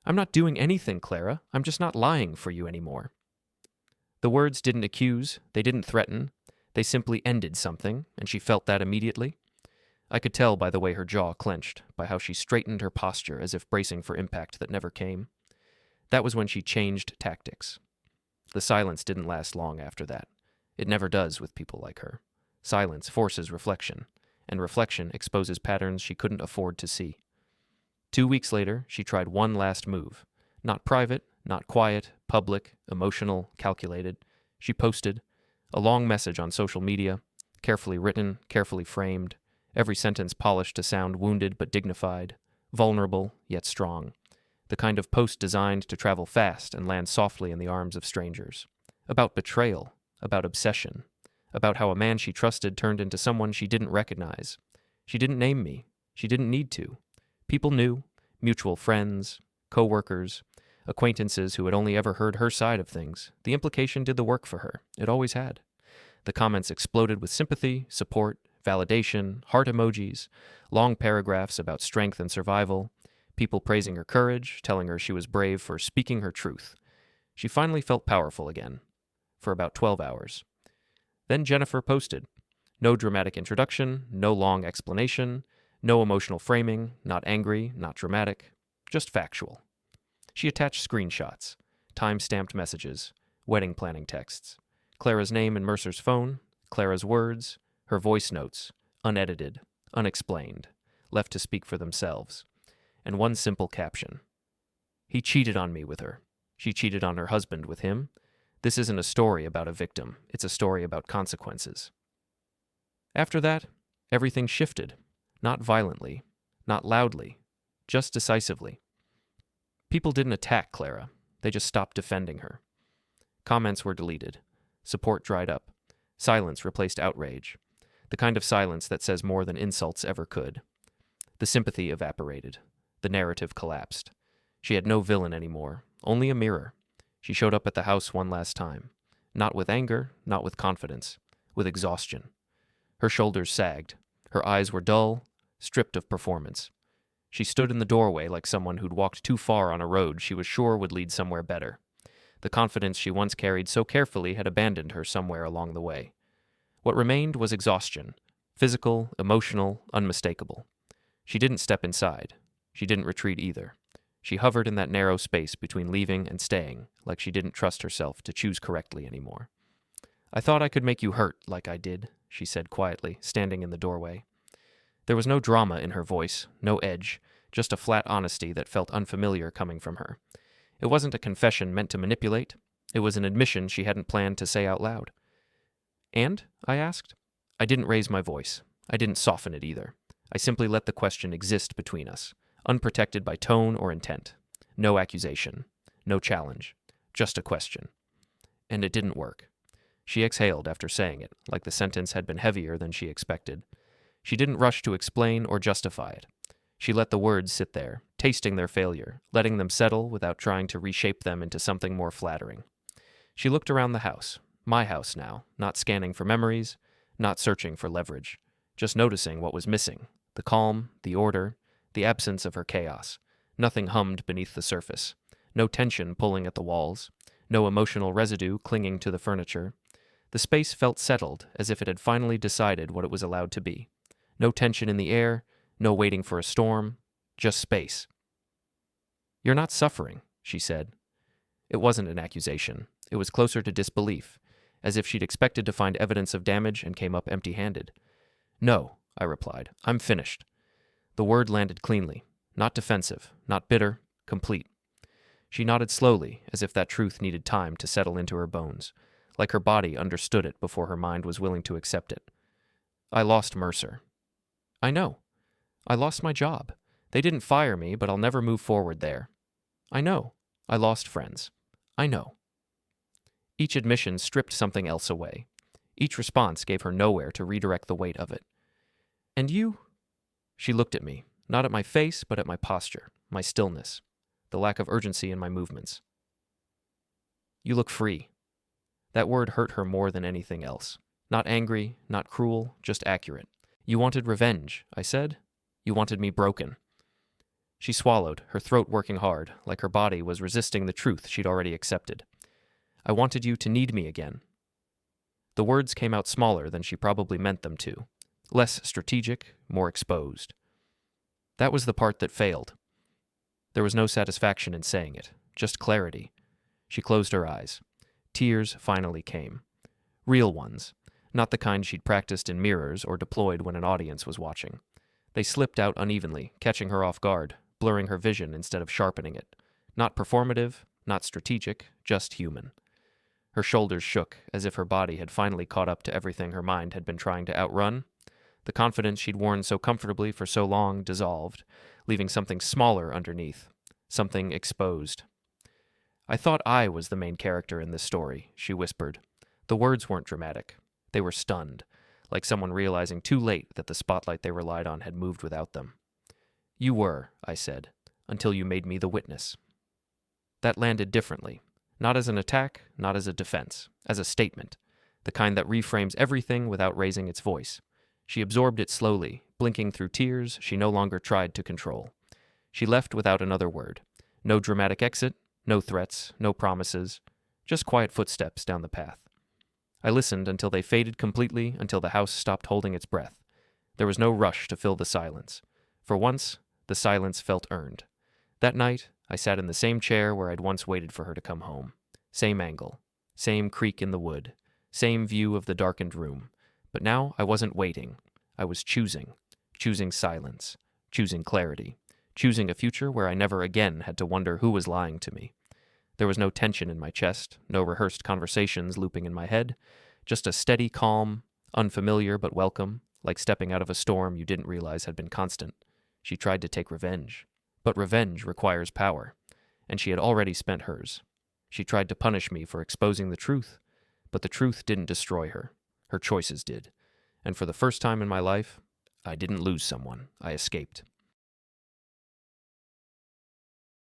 "I'm not doing anything, Clara. I'm just not lying for you anymore." The words didn't accuse, they didn't threaten. They simply ended something, and she felt that immediately. I could tell by the way her jaw clenched, by how she straightened her posture as if bracing for impact that never came. That was when she changed tactics. The silence didn't last long after that. It never does with people like her. Silence forces reflection, and reflection exposes patterns she couldn't afford to see. 2 weeks later, she tried one last move. Not private, not quiet, public, emotional, calculated. She posted a long message on social media, carefully written, carefully framed, every sentence polished to sound wounded but dignified, vulnerable yet strong. The kind of post designed to travel fast and land softly in the arms of strangers. About betrayal, about obsession, about how a man she trusted turned into someone she didn't recognize. She didn't name me. She didn't need to. People knew, mutual friends, co-workers, acquaintances who had only ever heard her side of things. The implication did the work for her. It always had. The comments exploded with sympathy, support, validation, heart emojis, long paragraphs about strength and survival, people praising her courage, telling her she was brave for speaking her truth. She finally felt powerful again, for about 12 hours. Then Jennifer posted. No dramatic introduction, no long explanation, no emotional framing, not angry, not dramatic, just factual. She attached screenshots, time-stamped messages, wedding planning texts, Clara's name in Mercer's phone, Clara's words, her voice notes, unedited, unexplained, left to speak for themselves, and one simple caption. "He cheated on me with her. She cheated on her husband with him. This isn't a story about a victim. It's a story about consequences." After that, everything shifted. Not violently, not loudly, just decisively. People didn't attack Clara. They just stopped defending her. Comments were deleted. Support dried up. Silence replaced outrage. The kind of silence that says more than insults ever could. The sympathy evaporated. The narrative collapsed. She had no villain anymore, only a mirror. She showed up at the house one last time. Not with anger, not with confidence, with exhaustion. Her shoulders sagged. Her eyes were dull, stripped of performance. She stood in the doorway like someone who'd walked too far on a road she was sure would lead somewhere better. The confidence she once carried so carefully had abandoned her somewhere along the way. What remained was exhaustion, physical, emotional, unmistakable. She didn't step inside. She didn't retreat either. She hovered in that narrow space between leaving and staying, like she didn't trust herself to choose correctly anymore. "I thought I could make you hurt like I did," she said quietly, standing in the doorway. There was no drama in her voice, no edge, just a flat honesty that felt unfamiliar coming from her. It wasn't a confession meant to manipulate. It was an admission she hadn't planned to say out loud. "And?" I asked. I didn't raise my voice. I didn't soften it either. I simply let the question exist between us, unprotected by tone or intent. No accusation. No challenge. Just a question. And it didn't work. She exhaled after saying it, like the sentence had been heavier than she expected. She didn't rush to explain or justify it. She let the words sit there, tasting their failure, letting them settle without trying to reshape them into something more flattering. She looked around the house, my house now, not scanning for memories, not searching for leverage, just noticing what was missing, the calm, the order, the absence of her chaos. Nothing hummed beneath the surface, no tension pulling at the walls, no emotional residue clinging to the furniture. The space felt settled, as if it had finally decided what it was allowed to be. No tension in the air, no waiting for a storm, just space. "You're not suffering," she said. It wasn't an accusation. It was closer to disbelief, as if she'd expected to find evidence of damage and came up empty-handed. "No," I replied. "I'm finished." The word landed cleanly, not defensive, not bitter, complete. She nodded slowly, as if that truth needed time to settle into her bones, like her body understood it before her mind was willing to accept it. I lost Mercer. I know. I lost my job. They didn't fire me, but I'll never move forward there. I know. I lost friends. I know. Each admission stripped something else away. Each response gave her nowhere to redirect the weight of it. And you? She looked at me, not at my face, but at my posture, my stillness, the lack of urgency in my movements. You look free. That word hurt her more than anything else. Not angry, not cruel, just accurate. You wanted revenge, I said. You wanted me broken. She swallowed, her throat working hard, like her body was resisting the truth she'd already accepted. I wanted you to need me again. The words came out smaller than she probably meant them to, less strategic, more exposed. That was the part that failed. There was no satisfaction in saying it, just clarity. She closed her eyes. Tears finally came. Real ones, not the kind she'd practiced in mirrors or deployed when an audience was watching. They slipped out unevenly, catching her off guard, blurring her vision instead of sharpening it. Not performative, not strategic, just human. Her shoulders shook, as if her body had finally caught up to everything her mind had been trying to outrun. The confidence she'd worn so comfortably for so long dissolved, leaving something smaller underneath, something exposed. I thought I was the main character in this story, she whispered. The words weren't dramatic. They were stunned, like someone realizing too late that the spotlight they relied on had moved without them. You were, I said, until you made me the witness. That landed differently. Not as an attack, not as a defense, as a statement, the kind that reframes everything without raising its voice. She absorbed it slowly, blinking through tears she no longer tried to control. She left without another word. No dramatic exit, no threats, no promises, just quiet footsteps down the path. I listened until they faded completely, until the house stopped holding its breath. There was no rush to fill the silence. For once, the silence felt earned. That night, I sat in the same chair where I'd once waited for her to come home. Same angle, same creak in the wood, same view of the darkened room. But now I wasn't waiting. I was choosing silence, choosing clarity, choosing a future where I never again had to wonder who was lying to me. There was no tension in my chest, no rehearsed conversations looping in my head, just a steady calm, unfamiliar but welcome, like stepping out of a storm you didn't realize had been constant. She tried to take revenge. But revenge requires power, and she had already spent hers. She tried to punish me for exposing the truth, but the truth didn't destroy her. Her choices did. And for the first time in my life, I didn't lose someone. I escaped.